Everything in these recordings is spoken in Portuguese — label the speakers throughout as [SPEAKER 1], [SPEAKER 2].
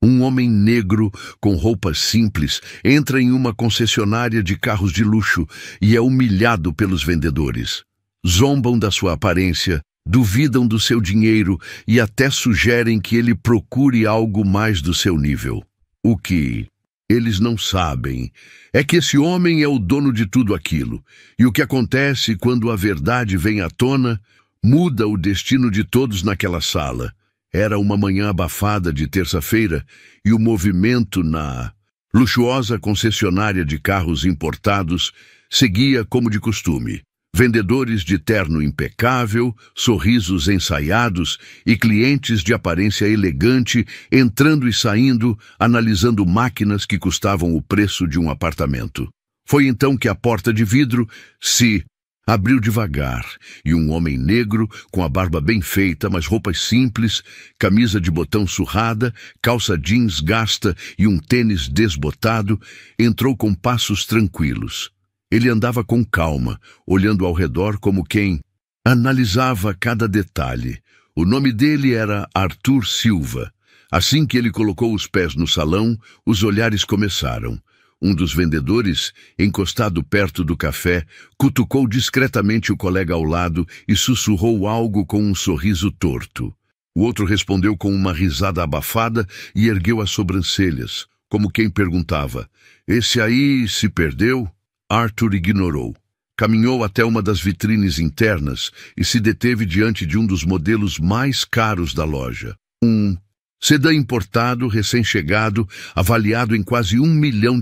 [SPEAKER 1] Um homem negro, com roupas simples, entra em uma concessionária de carros de luxo e é humilhado pelos vendedores. Zombam da sua aparência, duvidam do seu dinheiro e até sugerem que ele procure algo mais do seu nível. O que eles não sabem é que esse homem é o dono de tudo aquilo, e o que acontece quando a verdade vem à tona muda o destino de todos naquela sala. Era uma manhã abafada de terça-feira e o movimento na luxuosa concessionária de carros importados seguia como de costume. Vendedores de terno impecável, sorrisos ensaiados e clientes de aparência elegante entrando e saindo, analisando máquinas que custavam o preço de um apartamento. Foi então que a porta de vidro se abriu devagar e um homem negro, com a barba bem feita, mas roupas simples, camisa de botão surrada, calça jeans gasta e um tênis desbotado, entrou com passos tranquilos. Ele andava com calma, olhando ao redor como quem analisava cada detalhe. O nome dele era Arthur Silva. Assim que ele colocou os pés no salão, os olhares começaram. Um dos vendedores, encostado perto do café, cutucou discretamente o colega ao lado e sussurrou algo com um sorriso torto. O outro respondeu com uma risada abafada e ergueu as sobrancelhas, como quem perguntava: "Esse aí se perdeu?" Arthur ignorou. Caminhou até uma das vitrines internas e se deteve diante de um dos modelos mais caros da loja. Um sedã importado, recém-chegado, avaliado em quase R$1 milhão.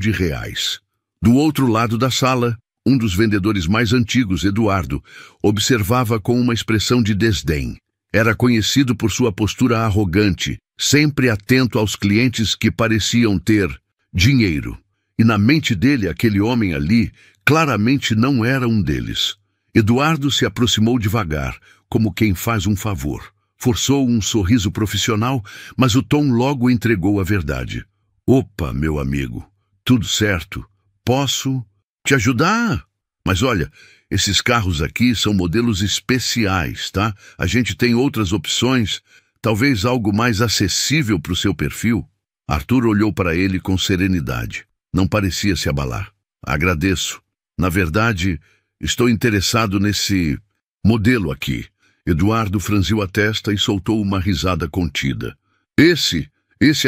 [SPEAKER 1] Do outro lado da sala, um dos vendedores mais antigos, Eduardo, observava com uma expressão de desdém. Era conhecido por sua postura arrogante, sempre atento aos clientes que pareciam ter dinheiro. E na mente dele, aquele homem ali claramente não era um deles. Eduardo se aproximou devagar, como quem faz um favor. Forçou um sorriso profissional, mas o tom logo entregou a verdade. "Opa, meu amigo, tudo certo? Posso te ajudar? Mas olha, esses carros aqui são modelos especiais, tá? A gente tem outras opções, talvez algo mais acessível para o seu perfil." Arthur olhou para ele com serenidade. Não parecia se abalar. "Agradeço. Na verdade, estou interessado nesse modelo aqui." Eduardo franziu a testa e soltou uma risada contida. Esse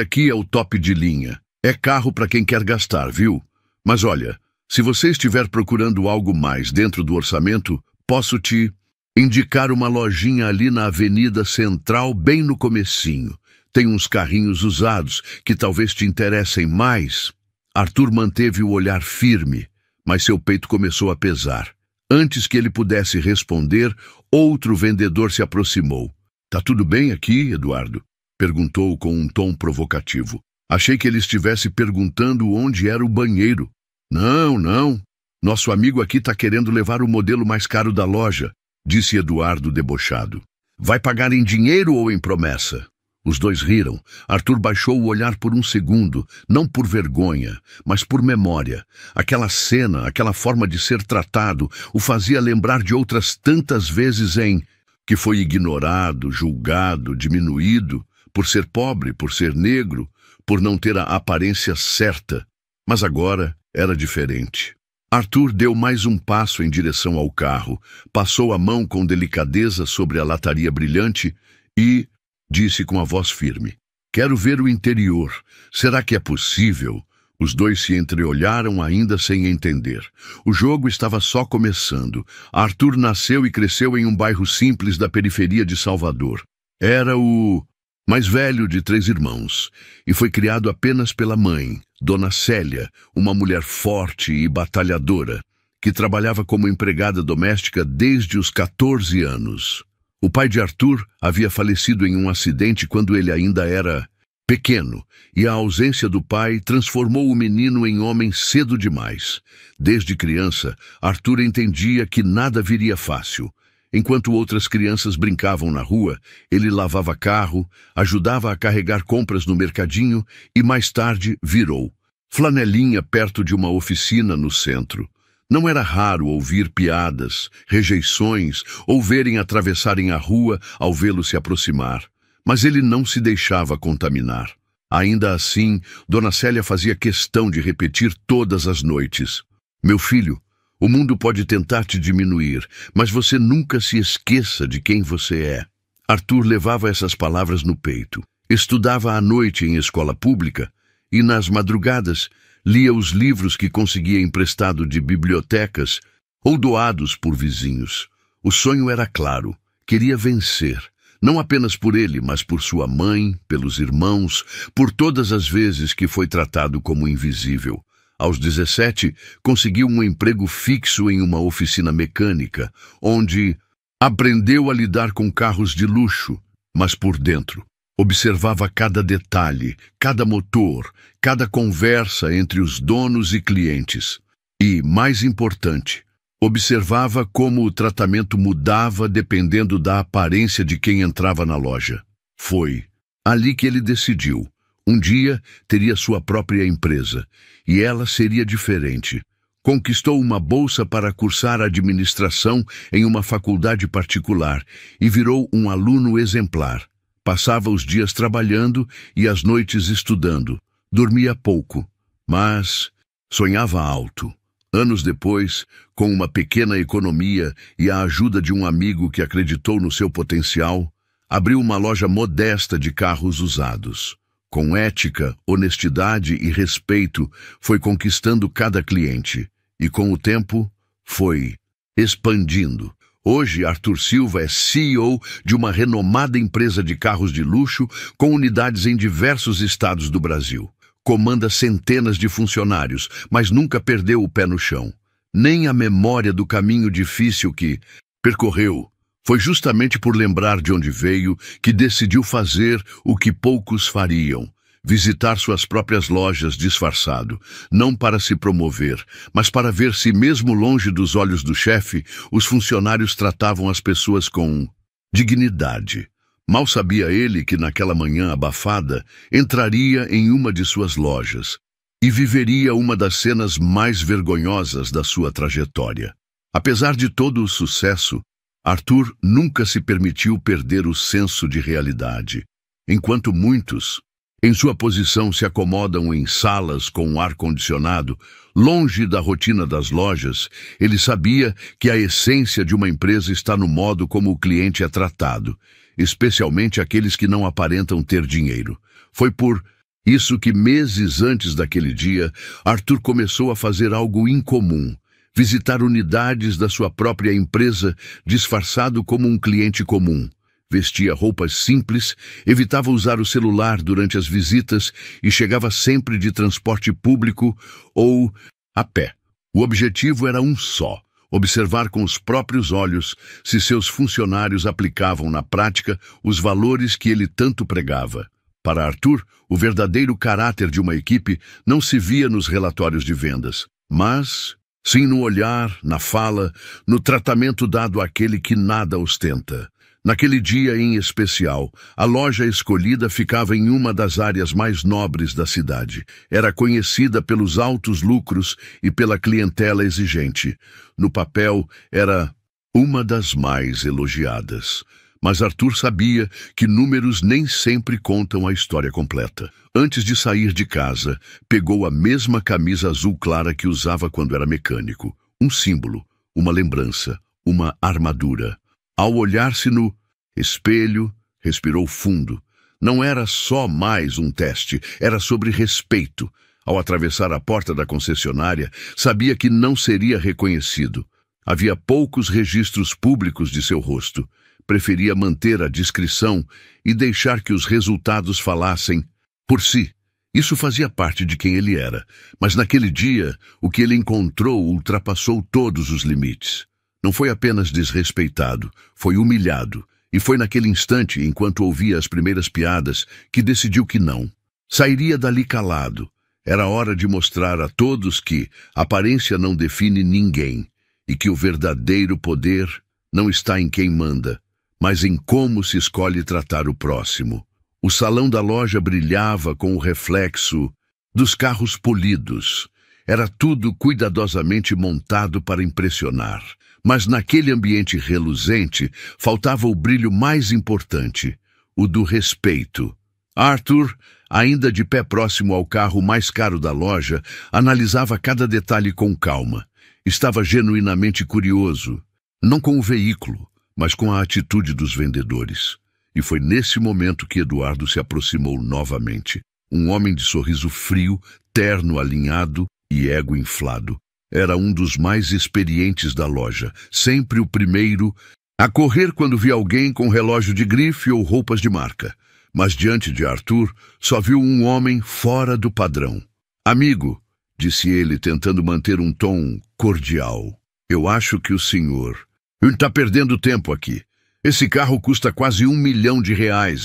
[SPEAKER 1] aqui é o top de linha. É carro para quem quer gastar, viu? Mas olha, se você estiver procurando algo mais dentro do orçamento, posso te indicar uma lojinha ali na Avenida Central, bem no comecinho. Tem uns carrinhos usados que talvez te interessem mais." Arthur manteve o olhar firme, mas seu peito começou a pesar. Antes que ele pudesse responder, outro vendedor se aproximou. "Tá tudo bem aqui, Eduardo?" perguntou com um tom provocativo. "Achei que ele estivesse perguntando onde era o banheiro." Não. Nosso amigo aqui tá querendo levar o modelo mais caro da loja", disse Eduardo debochado. "Vai pagar em dinheiro ou em promessa?" Os dois riram. Arthur baixou o olhar por um segundo, não por vergonha, mas por memória. Aquela cena, aquela forma de ser tratado, o fazia lembrar de outras tantas vezes em que foi ignorado, julgado, diminuído, por ser pobre, por ser negro, por não ter a aparência certa. Mas agora era diferente. Arthur deu mais um passo em direção ao carro, passou a mão com delicadeza sobre a lataria brilhante e disse com a voz firme: "Quero ver o interior. Será que é possível?" Os dois se entreolharam ainda sem entender. O jogo estava só começando. Arthur nasceu e cresceu em um bairro simples da periferia de Salvador. Era o mais velho de 3 irmãos e foi criado apenas pela mãe, Dona Célia, uma mulher forte e batalhadora, que trabalhava como empregada doméstica desde os 14 anos. O pai de Arthur havia falecido em um acidente quando ele ainda era pequeno, e a ausência do pai transformou o menino em homem cedo demais. Desde criança, Arthur entendia que nada viria fácil. Enquanto outras crianças brincavam na rua, ele lavava carro, ajudava a carregar compras no mercadinho e mais tarde virou flanelinha perto de uma oficina no centro. Não era raro ouvir piadas, rejeições ou verem atravessarem a rua ao vê-lo se aproximar, mas ele não se deixava contaminar. Ainda assim, Dona Célia fazia questão de repetir todas as noites: meu filho, o mundo pode tentar te diminuir, mas você nunca se esqueça de quem você é. Arthur levava essas palavras no peito. Estudava à noite em escola pública e, nas madrugadas, lia os livros que conseguia emprestado de bibliotecas ou doados por vizinhos. O sonho era claro: queria vencer, não apenas por ele, mas por sua mãe, pelos irmãos, por todas as vezes que foi tratado como invisível. Aos 17, conseguiu um emprego fixo em uma oficina mecânica, onde aprendeu a lidar com carros de luxo, mas por dentro observava cada detalhe, cada motor, cada conversa entre os donos e clientes. E, mais importante, observava como o tratamento mudava dependendo da aparência de quem entrava na loja. Foi ali que ele decidiu: um dia teria sua própria empresa, e ela seria diferente. Conquistou uma bolsa para cursar administração em uma faculdade particular e virou um aluno exemplar. Passava os dias trabalhando e as noites estudando. Dormia pouco, mas sonhava alto. Anos depois, com uma pequena economia e a ajuda de um amigo que acreditou no seu potencial, abriu uma loja modesta de carros usados. Com ética, honestidade e respeito, foi conquistando cada cliente. E com o tempo, foi expandindo. Hoje, Arthur Silva é CEO de uma renomada empresa de carros de luxo com unidades em diversos estados do Brasil. Comanda centenas de funcionários, mas nunca perdeu o pé no chão. Nem a memória do caminho difícil que percorreu. Foi justamente por lembrar de onde veio que decidiu fazer o que poucos fariam: visitar suas próprias lojas disfarçado, não para se promover, mas para ver se, mesmo longe dos olhos do chefe, os funcionários tratavam as pessoas com dignidade. Mal sabia ele que naquela manhã abafada entraria em uma de suas lojas e viveria uma das cenas mais vergonhosas da sua trajetória. Apesar de todo o sucesso, Arthur nunca se permitiu perder o senso de realidade. Enquanto muitos, em sua posição, se acomodam em salas com ar-condicionado, longe da rotina das lojas, ele sabia que a essência de uma empresa está no modo como o cliente é tratado, especialmente aqueles que não aparentam ter dinheiro. Foi por isso que, meses antes daquele dia, Arthur começou a fazer algo incomum: visitar unidades da sua própria empresa disfarçado como um cliente comum. Vestia roupas simples, evitava usar o celular durante as visitas e chegava sempre de transporte público ou a pé. O objetivo era um só: observar com os próprios olhos se seus funcionários aplicavam na prática os valores que ele tanto pregava. Para Arthur, o verdadeiro caráter de uma equipe não se via nos relatórios de vendas, mas sim no olhar, na fala, no tratamento dado àquele que nada ostenta. Naquele dia em especial, a loja escolhida ficava em uma das áreas mais nobres da cidade. Era conhecida pelos altos lucros e pela clientela exigente. No papel, era uma das mais elogiadas. Mas Arthur sabia que números nem sempre contam a história completa. Antes de sair de casa, pegou a mesma camisa azul clara que usava quando era mecânico. Um símbolo, uma lembrança, uma armadura. Ao olhar-se no espelho, respirou fundo. Não era só mais um teste, era sobre respeito. Ao atravessar a porta da concessionária, sabia que não seria reconhecido. Havia poucos registros públicos de seu rosto. Preferia manter a discrição e deixar que os resultados falassem por si. Isso fazia parte de quem ele era. Mas naquele dia, o que ele encontrou ultrapassou todos os limites. Não foi apenas desrespeitado, foi humilhado. E foi naquele instante, enquanto ouvia as primeiras piadas, que decidiu que não. Sairia dali calado. Era hora de mostrar a todos que aparência não define ninguém e que o verdadeiro poder não está em quem manda, mas em como se escolhe tratar o próximo. O salão da loja brilhava com o reflexo dos carros polidos. Era tudo cuidadosamente montado para impressionar. Mas naquele ambiente reluzente, faltava o brilho mais importante, o do respeito. Arthur ainda de pé próximo ao carro mais caro da loja, analisava cada detalhe com calma. Estava genuinamente curioso, não com o veículo, mas com a atitude dos vendedores. E foi nesse momento que Eduardo se aproximou novamente. Um homem de sorriso frio, terno alinhado e ego inflado. Era um dos mais experientes da loja, sempre o primeiro a correr quando via alguém com relógio de grife ou roupas de marca. Mas diante de Arthur, só viu um homem fora do padrão. "Amigo", disse ele, tentando manter um tom cordial, "eu acho que o senhor está perdendo tempo aqui. Esse carro custa quase R$1 milhão,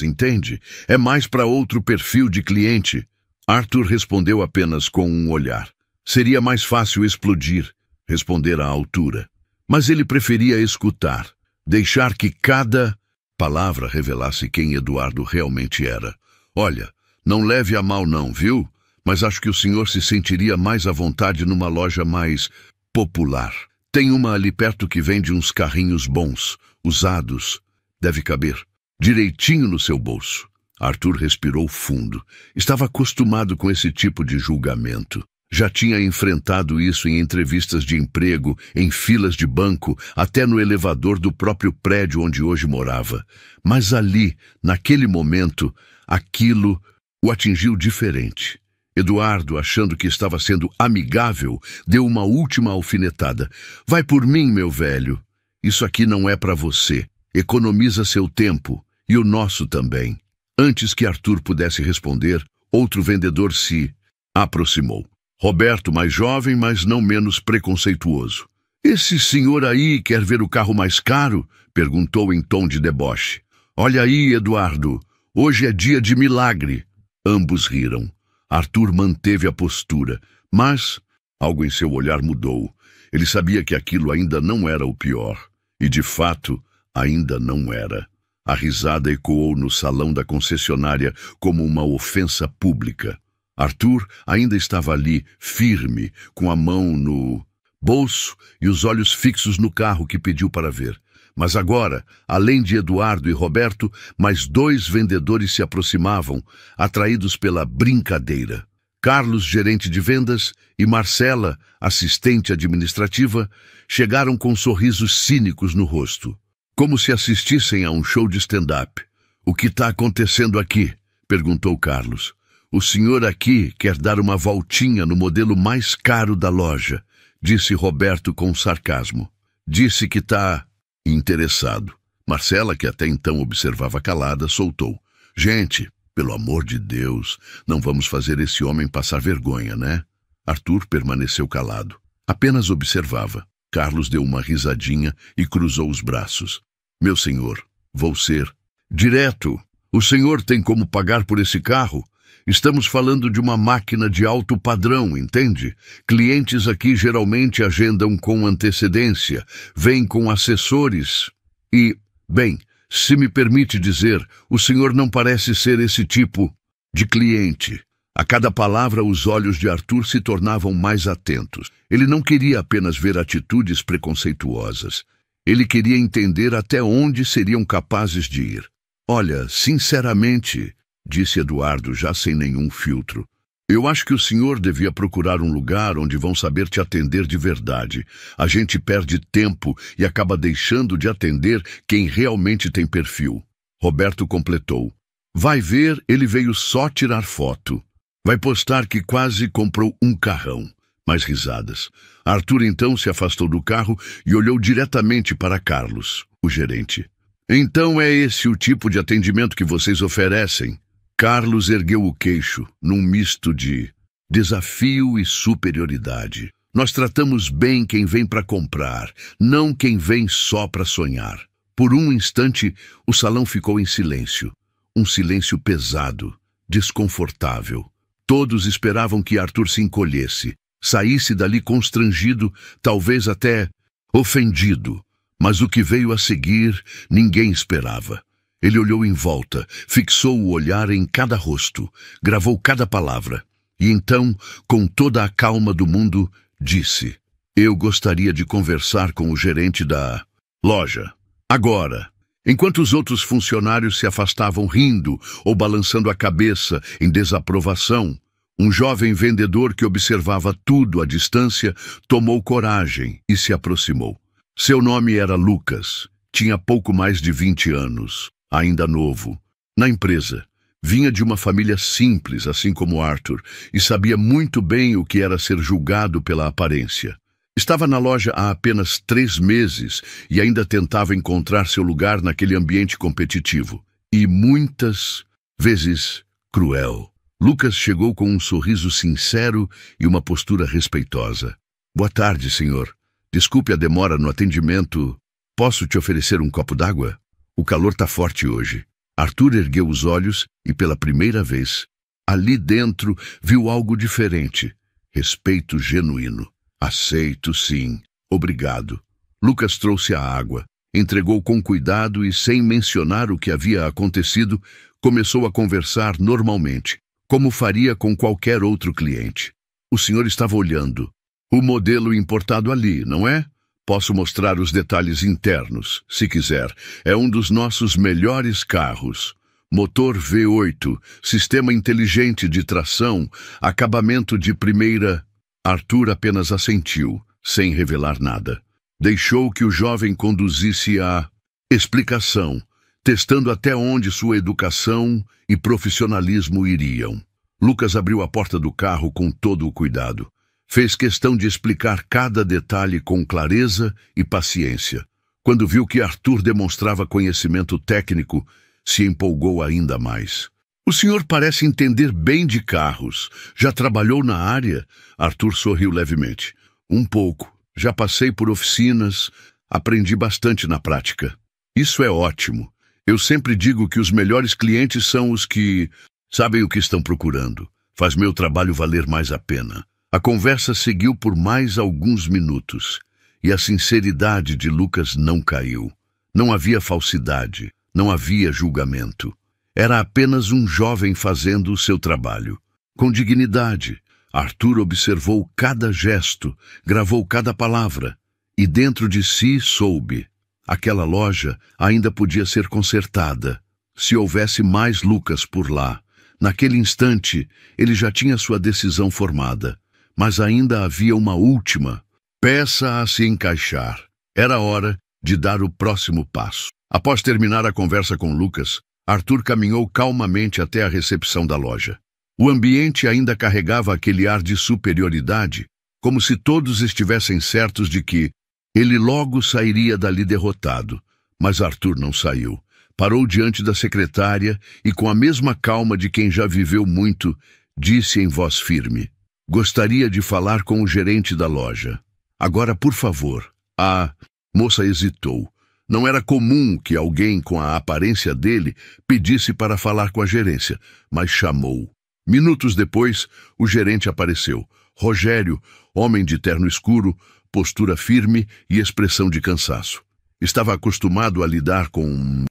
[SPEAKER 1] entende? É mais para outro perfil de cliente." Arthur respondeu apenas com um olhar. Seria mais fácil explodir, responder à altura. Mas ele preferia escutar, deixar que cada palavra revelasse quem Eduardo realmente era. "Olha, não leve a mal não, viu? Mas acho que o senhor se sentiria mais à vontade numa loja mais popular. Tem uma ali perto que vende uns carrinhos bons, usados. Deve caber direitinho no seu bolso." Arthur respirou fundo. Estava acostumado com esse tipo de julgamento. Já tinha enfrentado isso em entrevistas de emprego, em filas de banco, até no elevador do próprio prédio onde hoje morava. Mas ali, naquele momento, aquilo o atingiu diferente. Eduardo, achando que estava sendo amigável, deu uma última alfinetada. "Vai por mim, meu velho. Isso aqui não é para você. Economiza seu tempo, e o nosso também." Antes que Arthur pudesse responder, outro vendedor se aproximou. Roberto, mais jovem, mas não menos preconceituoso. "Esse senhor aí quer ver o carro mais caro?" perguntou em tom de deboche. "Olha aí, Eduardo, hoje é dia de milagre." Ambos riram. Arthur manteve a postura, mas algo em seu olhar mudou. Ele sabia que aquilo ainda não era o pior. E, de fato, ainda não era. A risada ecoou no salão da concessionária como uma ofensa pública. Arthur ainda estava ali, firme, com a mão no bolso e os olhos fixos no carro que pediu para ver. Mas agora, além de Eduardo e Roberto, mais 2 vendedores se aproximavam, atraídos pela brincadeira. Carlos, gerente de vendas, e Marcela, assistente administrativa, chegaram com sorrisos cínicos no rosto, como se assistissem a um show de stand-up. "O que está acontecendo aqui?" perguntou Carlos. "O senhor aqui quer dar uma voltinha no modelo mais caro da loja", disse Roberto com sarcasmo. "Disse que está interessado." Marcela, que até então observava calada, soltou. "Gente, pelo amor de Deus, não vamos fazer esse homem passar vergonha, né?" Arthur permaneceu calado. Apenas observava. Carlos deu uma risadinha e cruzou os braços. "Meu senhor, vou ser direto. O senhor tem como pagar por esse carro? Estamos falando de uma máquina de alto padrão, entende? Clientes aqui geralmente agendam com antecedência, vêm com assessores. E, bem, se me permite dizer, o senhor não parece ser esse tipo de cliente." A cada palavra, os olhos de Arthur se tornavam mais atentos. Ele não queria apenas ver atitudes preconceituosas. Ele queria entender até onde seriam capazes de ir. "Olha, sinceramente", disse Eduardo, já sem nenhum filtro, "eu acho que o senhor devia procurar um lugar onde vão saber te atender de verdade. A gente perde tempo e acaba deixando de atender quem realmente tem perfil." Roberto completou. "Vai ver, ele veio só tirar foto. Vai postar que quase comprou um carrão." Mais risadas. Arthur então se afastou do carro e olhou diretamente para Carlos, o gerente. "Então é esse o tipo de atendimento que vocês oferecem?" Carlos ergueu o queixo, num misto de desafio e superioridade. "Nós tratamos bem quem vem para comprar, não quem vem só para sonhar." Por um instante, o salão ficou em silêncio. Um silêncio pesado, desconfortável. Todos esperavam que Arthur se encolhesse, saísse dali constrangido, talvez até ofendido. Mas o que veio a seguir, ninguém esperava. Ele olhou em volta, fixou o olhar em cada rosto, gravou cada palavra. E então, com toda a calma do mundo, disse: "Eu gostaria de conversar com o gerente da loja. Agora." Enquanto os outros funcionários se afastavam rindo ou balançando a cabeça em desaprovação, um jovem vendedor que observava tudo à distância tomou coragem e se aproximou. Seu nome era Lucas. Tinha pouco mais de 20 anos, ainda novo. Na empresa, vinha de uma família simples, assim como Arthur, e sabia muito bem o que era ser julgado pela aparência. Estava na loja há apenas 3 meses e ainda tentava encontrar seu lugar naquele ambiente competitivo. E muitas vezes cruel. Lucas chegou com um sorriso sincero e uma postura respeitosa. Boa tarde, senhor. Desculpe a demora no atendimento. Posso te oferecer um copo d'água? O calor está forte hoje. Arthur ergueu os olhos e, pela primeira vez, ali dentro viu algo diferente. Respeito genuíno. Aceito, sim. Obrigado. Lucas trouxe a água, entregou com cuidado e, sem mencionar o que havia acontecido, começou a conversar normalmente, como faria com qualquer outro cliente. O senhor estava olhando. O modelo importado ali, não é? Posso mostrar os detalhes internos, se quiser. É um dos nossos melhores carros. Motor V8, sistema inteligente de tração, acabamento de primeira... Arthur apenas assentiu, sem revelar nada. Deixou que o jovem conduzisse a explicação, testando até onde sua educação e profissionalismo iriam. Lucas abriu a porta do carro com todo o cuidado. Fez questão de explicar cada detalhe com clareza e paciência. Quando viu que Arthur demonstrava conhecimento técnico, se empolgou ainda mais. O senhor parece entender bem de carros. Já trabalhou na área? Arthur sorriu levemente. Um pouco. Já passei por oficinas. Aprendi bastante na prática. Isso é ótimo. Eu sempre digo que os melhores clientes são os que sabem o que estão procurando. Faz meu trabalho valer mais a pena. A conversa seguiu por mais alguns minutos. E a sinceridade de Lucas não caiu. Não havia falsidade. Não havia julgamento. Era apenas um jovem fazendo o seu trabalho. Com dignidade, Arthur observou cada gesto, gravou cada palavra, e dentro de si soube. Aquela loja ainda podia ser consertada, se houvesse mais Lucas por lá. Naquele instante, ele já tinha sua decisão formada, mas ainda havia uma última peça a se encaixar. Era hora de dar o próximo passo. Após terminar a conversa com Lucas, Arthur caminhou calmamente até a recepção da loja. O ambiente ainda carregava aquele ar de superioridade, como se todos estivessem certos de que ele logo sairia dali derrotado. Mas Arthur não saiu. Parou diante da secretária e, com a mesma calma de quem já viveu muito, disse em voz firme: "Gostaria de falar com o gerente da loja. Agora, por favor." A moça hesitou. Não era comum que alguém com a aparência dele pedisse para falar com a gerência, mas chamou. Minutos depois, o gerente apareceu. Rogério, homem de terno escuro, postura firme e expressão de cansaço. Estava acostumado a lidar com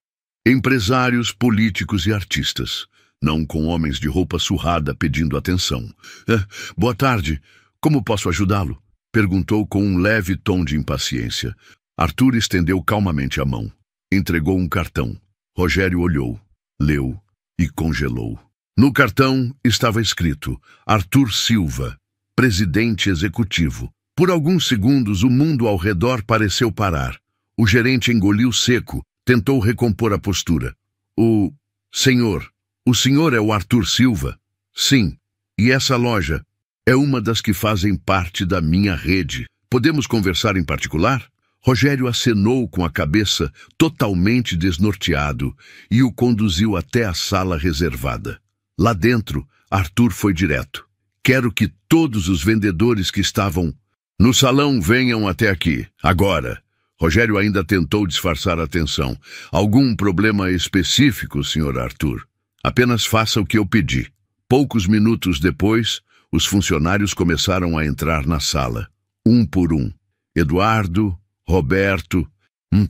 [SPEAKER 1] empresários, políticos e artistas, não com homens de roupa surrada pedindo atenção. Boa tarde. Como posso ajudá-lo?" perguntou com um leve tom de impaciência. Arthur estendeu calmamente a mão. Entregou um cartão. Rogério olhou, leu e congelou. No cartão estava escrito: Arthur Silva, presidente executivo. Por alguns segundos o mundo ao redor pareceu parar. O gerente engoliu seco, tentou recompor a postura. O senhor é o Arthur Silva?" "Sim, e essa loja é uma das que fazem parte da minha rede. Podemos conversar em particular?" Rogério acenou com a cabeça, totalmente desnorteado, e o conduziu até a sala reservada. Lá dentro, Arthur foi direto. "Quero que todos os vendedores que estavam no salão venham até aqui, agora." Rogério ainda tentou disfarçar a tensão. "Algum problema específico, Sr. Arthur? Apenas faça o que eu pedi." Poucos minutos depois, os funcionários começaram a entrar na sala, um por um. Eduardo, Roberto,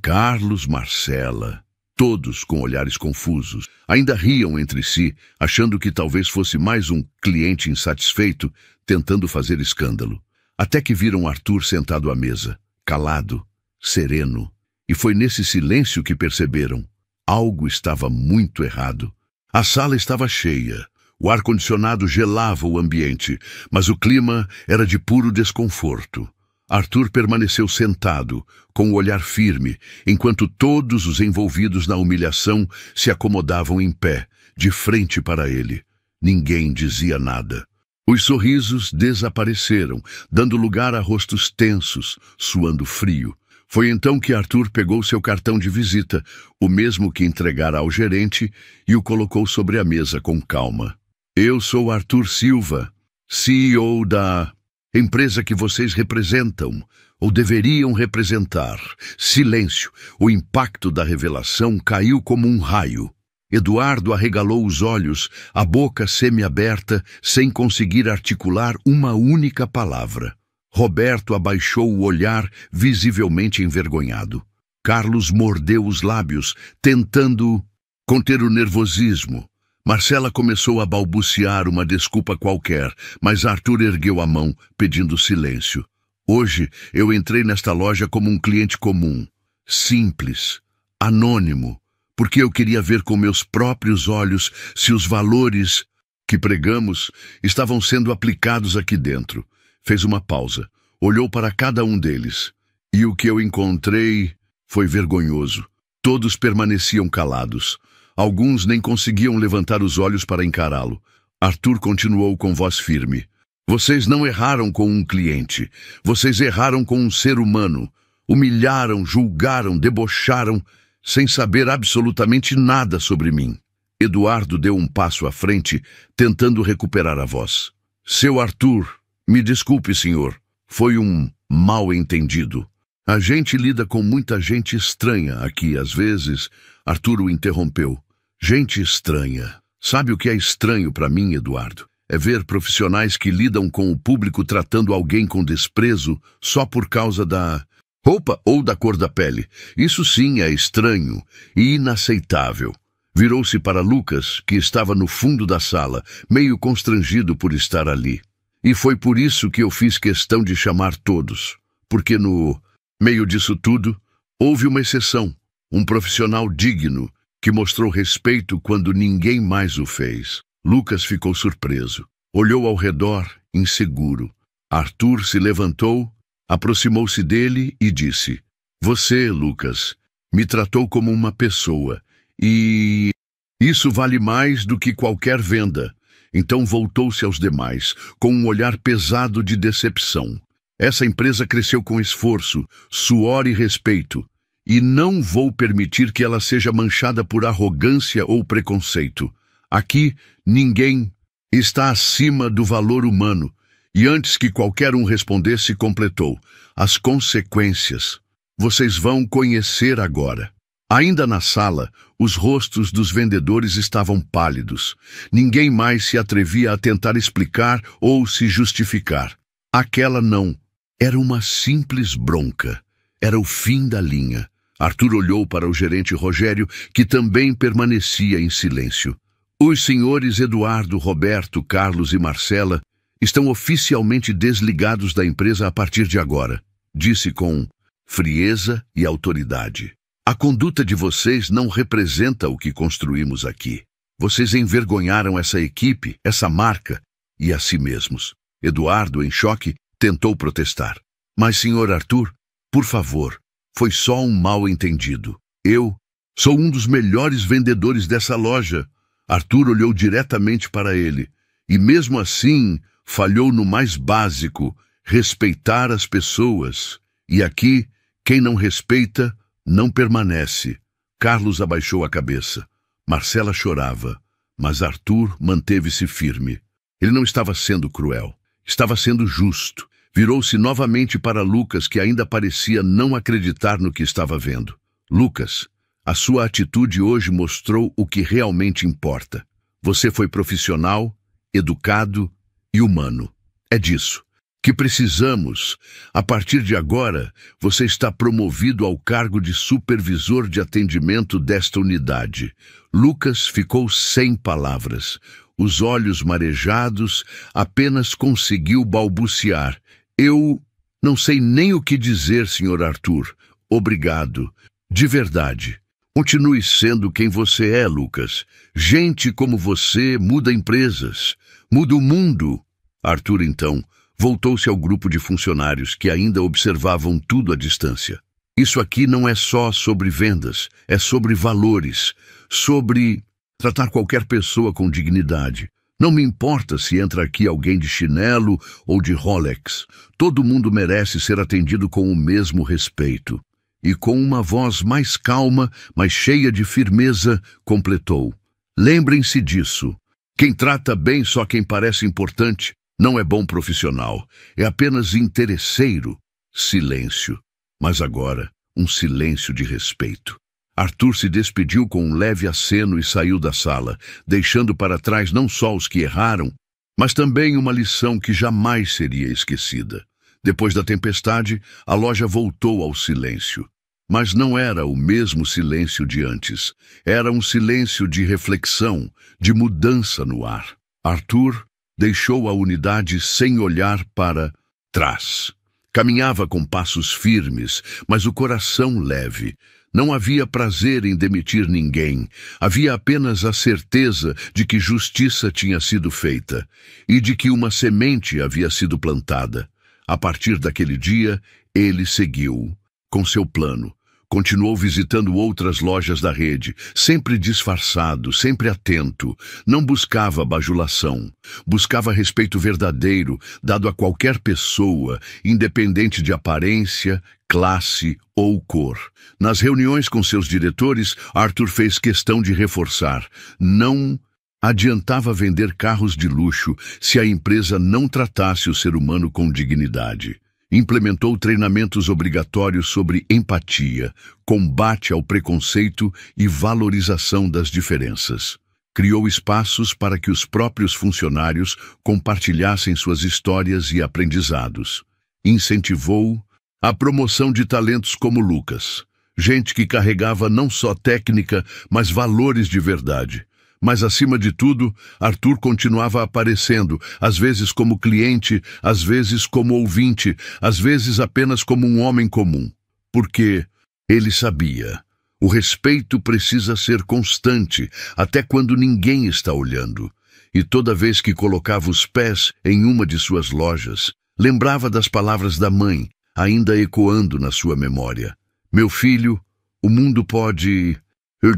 [SPEAKER 1] Carlos, Marcela, todos com olhares confusos. Ainda riam entre si, achando que talvez fosse mais um cliente insatisfeito, tentando fazer escândalo. Até que viram Arthur sentado à mesa, calado, sereno. E foi nesse silêncio que perceberam: Algo estava muito errado. A sala estava cheia. O ar-condicionado gelava o ambiente, mas o clima era de puro desconforto. Arthur permaneceu sentado, com o olhar firme, enquanto todos os envolvidos na humilhação se acomodavam em pé, de frente para ele. Ninguém dizia nada. Os sorrisos desapareceram, dando lugar a rostos tensos, suando frio. Foi então que Arthur pegou seu cartão de visita, o mesmo que entregara ao gerente, e o colocou sobre a mesa com calma. Eu sou Arthur Silva, CEO da empresa que vocês representam, ou deveriam representar. Silêncio. O impacto da revelação caiu como um raio. Eduardo arregalou os olhos, a boca semiaberta, sem conseguir articular uma única palavra. Roberto abaixou o olhar, visivelmente envergonhado. Carlos mordeu os lábios, tentando conter o nervosismo. Marcela começou a balbuciar uma desculpa qualquer, mas Arthur ergueu a mão, pedindo silêncio. Hoje eu entrei nesta loja como um cliente comum, simples, anônimo, porque eu queria ver com meus próprios olhos se os valores que pregamos estavam sendo aplicados aqui dentro. Fez uma pausa, olhou para cada um deles, e o que eu encontrei foi vergonhoso. Todos permaneciam calados. Alguns nem conseguiam levantar os olhos para encará-lo. Arthur continuou com voz firme. Vocês não erraram com um cliente. Vocês erraram com um ser humano. Humilharam, julgaram, debocharam, sem saber absolutamente nada sobre mim. Eduardo deu um passo à frente, tentando recuperar a voz. Seu Arthur, me desculpe, senhor. Foi um mal-entendido. A gente lida com muita gente estranha aqui, às vezes. Arthur o interrompeu. Gente estranha. Sabe o que é estranho para mim, Eduardo? É ver profissionais que lidam com o público tratando alguém com desprezo só por causa da roupa ou da cor da pele. Isso sim é estranho e inaceitável. Virou-se para Lucas, que estava no fundo da sala, meio constrangido por estar ali. E foi por isso que eu fiz questão de chamar todos, porque no meio disso tudo, houve uma exceção, um profissional digno, que mostrou respeito quando ninguém mais o fez. Lucas ficou surpreso. Olhou ao redor, inseguro. Arthur se levantou, aproximou-se dele e disse: Você, Lucas, me tratou como uma pessoa, e isso vale mais do que qualquer venda. Então voltou-se aos demais, com um olhar pesado de decepção. Essa empresa cresceu com esforço, suor e respeito. E não vou permitir que ela seja manchada por arrogância ou preconceito. Aqui, ninguém está acima do valor humano. E antes que qualquer um respondesse, completou: as consequências. Vocês vão conhecer agora. Ainda na sala, os rostos dos vendedores estavam pálidos. Ninguém mais se atrevia a tentar explicar ou se justificar. Aquela não. Era uma simples bronca. Era o fim da linha. Arthur olhou para o gerente Rogério, que também permanecia em silêncio. Os senhores Eduardo, Roberto, Carlos e Marcela estão oficialmente desligados da empresa a partir de agora, disse com frieza e autoridade. A conduta de vocês não representa o que construímos aqui. Vocês envergonharam essa equipe, essa marca e a si mesmos. Eduardo, em choque, tentou protestar. Mas, senhor Arthur, por favor, foi só um mal-entendido. Eu sou um dos melhores vendedores dessa loja. Arthur olhou diretamente para ele. E mesmo assim, falhou no mais básico, respeitar as pessoas. E aqui, quem não respeita, não permanece. Carlos abaixou a cabeça. Marcela chorava, mas Arthur manteve-se firme. Ele não estava sendo cruel. Estava sendo justo. Virou-se novamente para Lucas, que ainda parecia não acreditar no que estava vendo. Lucas, a sua atitude hoje mostrou o que realmente importa. Você foi profissional, educado e humano. É disso que precisamos. A partir de agora, você está promovido ao cargo de supervisor de atendimento desta unidade. Lucas ficou sem palavras. Os olhos marejados, apenas conseguiu balbuciar. Eu não sei nem o que dizer, senhor Arthur. Obrigado. De verdade. Continue sendo quem você é, Lucas. Gente como você muda empresas, muda o mundo. Arthur, então, voltou-se ao grupo de funcionários que ainda observavam tudo à distância. Isso aqui não é só sobre vendas, é sobre valores, sobre tratar qualquer pessoa com dignidade. Não me importa se entra aqui alguém de chinelo ou de Rolex. Todo mundo merece ser atendido com o mesmo respeito. E com uma voz mais calma, mas cheia de firmeza, completou: lembrem-se disso. Quem trata bem só quem parece importante não é bom profissional, é apenas interesseiro. Silêncio. Mas agora, um silêncio de respeito. Arthur se despediu com um leve aceno e saiu da sala, deixando para trás não só os que erraram, mas também uma lição que jamais seria esquecida. Depois da tempestade, a loja voltou ao silêncio. Mas não era o mesmo silêncio de antes. Era um silêncio de reflexão, de mudança no ar. Arthur deixou a unidade sem olhar para trás. Caminhava com passos firmes, mas o coração leve. Não havia prazer em demitir ninguém. Havia apenas a certeza de que justiça tinha sido feita e de que uma semente havia sido plantada. A partir daquele dia, ele seguiu com seu plano. Continuou visitando outras lojas da rede, sempre disfarçado, sempre atento. Não buscava bajulação. Buscava respeito verdadeiro, dado a qualquer pessoa, independente de aparência, classe ou cor. Nas reuniões com seus diretores, Arthur fez questão de reforçar: não adiantava vender carros de luxo se a empresa não tratasse o ser humano com dignidade. Implementou treinamentos obrigatórios sobre empatia, combate ao preconceito e valorização das diferenças. Criou espaços para que os próprios funcionários compartilhassem suas histórias e aprendizados. Incentivou a promoção de talentos como Lucas, gente que carregava não só técnica, mas valores de verdade. Mas, acima de tudo, Arthur continuava aparecendo, às vezes como cliente, às vezes como ouvinte, às vezes apenas como um homem comum. Porque ele sabia, o respeito precisa ser constante, até quando ninguém está olhando. E toda vez que colocava os pés em uma de suas lojas, lembrava das palavras da mãe, ainda ecoando na sua memória: meu filho, o mundo pode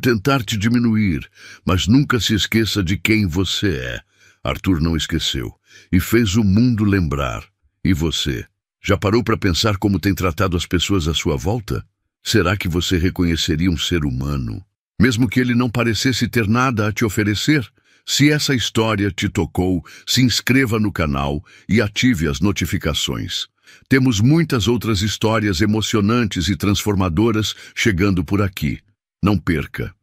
[SPEAKER 1] tentar te diminuir, mas nunca se esqueça de quem você é. Arthur não esqueceu e fez o mundo lembrar. E você? Já parou para pensar como tem tratado as pessoas à sua volta? Será que você reconheceria um ser humano, mesmo que ele não parecesse ter nada a te oferecer? Se essa história te tocou, se inscreva no canal e ative as notificações. Temos muitas outras histórias emocionantes e transformadoras chegando por aqui. Não perca!